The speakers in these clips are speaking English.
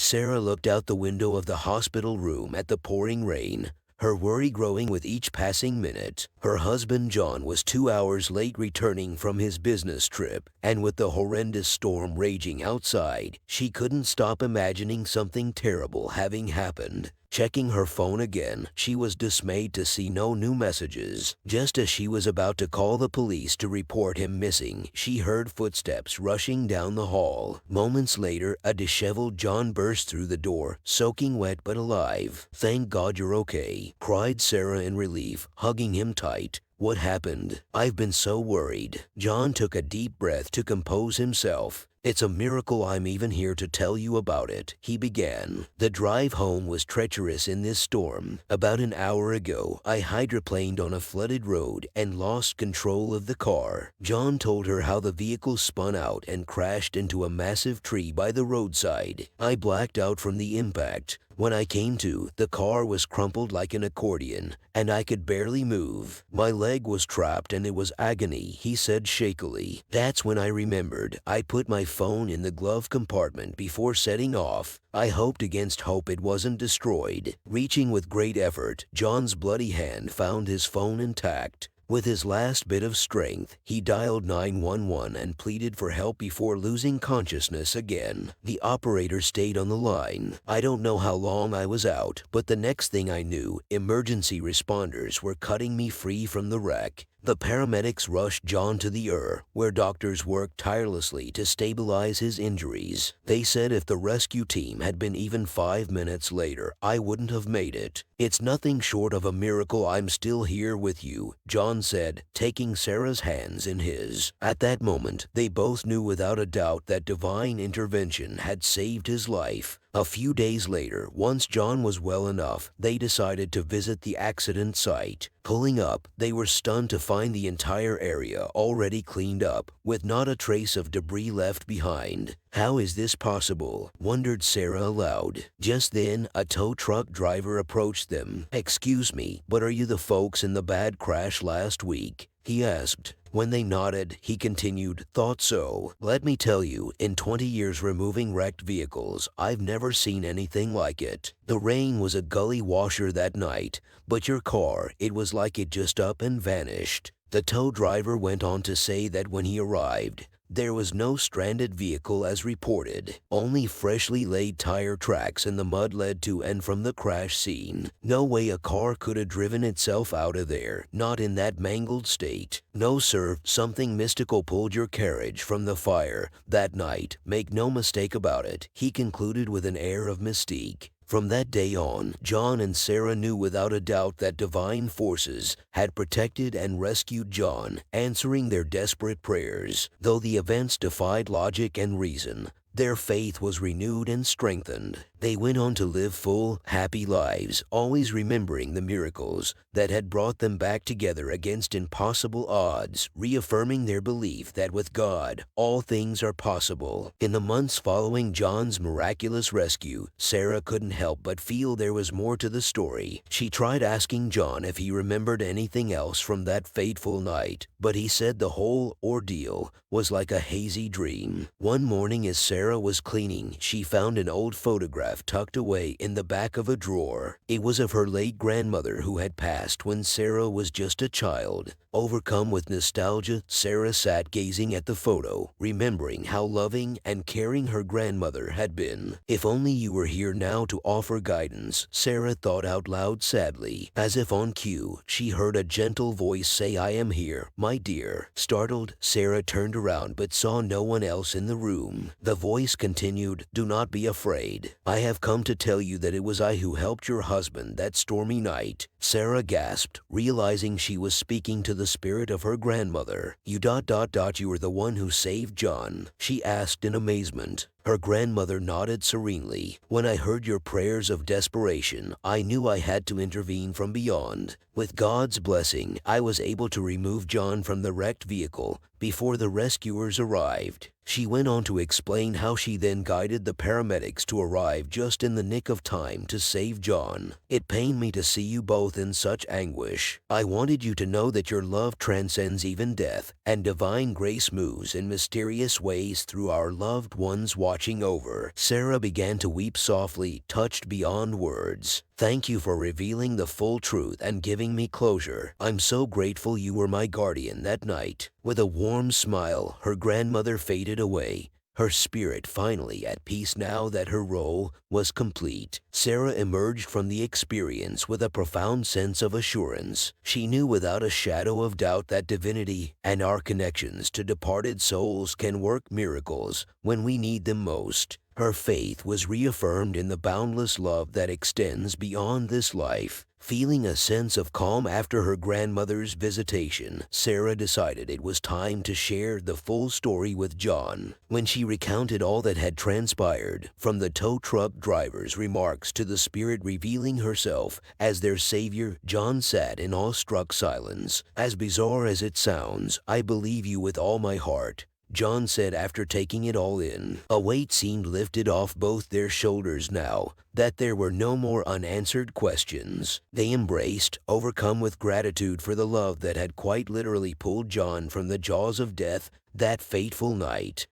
Sarah looked out the window of the hospital room at the pouring rain, her worry growing with each passing minute. Her husband John was 2 hours late returning from his business trip, and with the horrendous storm raging outside, she couldn't stop imagining something terrible having happened. Checking her phone again, she was dismayed to see no new messages. Just as she was about to call the police to report him missing, she heard footsteps rushing down the hall. Moments later, a disheveled John burst through the door, soaking wet but alive. "Thank God you're okay," cried Sarah in relief, hugging him tight. "What happened? I've been so worried." John took a deep breath to compose himself. "It's a miracle I'm even here to tell you about it," he began. "The drive home was treacherous in this storm. About an hour ago, I hydroplaned on a flooded road and lost control of the car." John told her how the vehicle spun out and crashed into a massive tree by the roadside. "I blacked out from the impact. When I came to, the car was crumpled like an accordion, and I could barely move. My leg was trapped and it was agony," he said shakily. "That's when I remembered. I put my phone in the glove compartment before setting off. I hoped against hope it wasn't destroyed." Reaching with great effort, John's bloody hand found his phone intact. With his last bit of strength, he dialed 911 and pleaded for help before losing consciousness again. The operator stayed on the line. "I don't know how long I was out, but the next thing I knew, emergency responders were cutting me free from the wreck." The paramedics rushed John to the ER, where doctors worked tirelessly to stabilize his injuries. "They said if the rescue team had been even 5 minutes later, I wouldn't have made it. It's nothing short of a miracle I'm still here with you," John said, taking Sarah's hands in his. At that moment, they both knew without a doubt that divine intervention had saved his life. A few days later, once John was well enough, they decided to visit the accident site. Pulling up, they were stunned to find the entire area already cleaned up, with not a trace of debris left behind. "How is this possible?" wondered Sarah aloud. Just then, a tow truck driver approached them. "Excuse me, but are you the folks in the bad crash last week?" he asked. When they nodded, he continued, "Thought so. Let me tell you, in 20 years removing wrecked vehicles, I've never seen anything like it. The rain was a gully washer that night, but your car, it was like it just up and vanished." The tow driver went on to say that when he arrived, there was no stranded vehicle as reported, only freshly laid tire tracks in the mud led to and from the crash scene. No way a car could have driven itself out of there, not in that mangled state. "No sir, something mystical pulled your carriage from the fire that night, make no mistake about it," he concluded with an air of mystique. From that day on, John and Sarah knew without a doubt that divine forces had protected and rescued John, answering their desperate prayers. Though the events defied logic and reason, their faith was renewed and strengthened. They went on to live full, happy lives, always remembering the miracles that had brought them back together against impossible odds, reaffirming their belief that with God, all things are possible. In the months following John's miraculous rescue, Sarah couldn't help but feel there was more to the story. She tried asking John if he remembered anything else from that fateful night, but he said the whole ordeal was like a hazy dream. One morning as Sarah was cleaning, she found an old photograph tucked away in the back of a drawer. It was of her late grandmother who had passed when Sarah was just a child. Overcome with nostalgia, Sarah sat gazing at the photo, remembering how loving and caring her grandmother had been. "If only you were here now to offer guidance," Sarah thought out loud sadly. As if on cue, she heard a gentle voice say, "I am here, my dear." Startled, Sarah turned around but saw no one else in the room. The voice continued, "Do not be afraid. I have come to tell you that it was I who helped your husband that stormy night." Sarah gasped, realizing she was speaking to the spirit of her grandmother. You were the one who saved John?" she asked in amazement. Her grandmother nodded serenely. "When I heard your prayers of desperation, I knew I had to intervene from beyond. With God's blessing, I was able to remove John from the wrecked vehicle before the rescuers arrived." She went on to explain how she then guided the paramedics to arrive just in the nick of time to save John. "It pained me to see you both in such anguish. I wanted you to know that your love transcends even death, and divine grace moves in mysterious ways through our loved ones' watching over. Sarah began to weep softly, touched beyond words. "Thank you for revealing the full truth and giving me closure. I'm so grateful you were my guardian that night." With a warm smile, her grandmother faded away, her spirit finally at peace now that her role was complete. Sarah emerged from the experience with a profound sense of assurance. She knew without a shadow of doubt that divinity and our connections to departed souls can work miracles when we need them most. Her faith was reaffirmed in the boundless love that extends beyond this life. Feeling a sense of calm after her grandmother's visitation, Sarah decided it was time to share the full story with John. When she recounted all that had transpired, from the tow truck driver's remarks to the spirit revealing herself as their savior, John sat in awestruck silence. "As bizarre as it sounds, I believe you with all my heart," John said after taking it all in. A weight seemed lifted off both their shoulders now that there were no more unanswered questions. They embraced, overcome with gratitude for the love that had quite literally pulled John from the jaws of death that fateful night.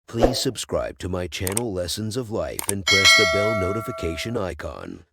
Please subscribe to my channel Lessons of Life and press the bell notification icon.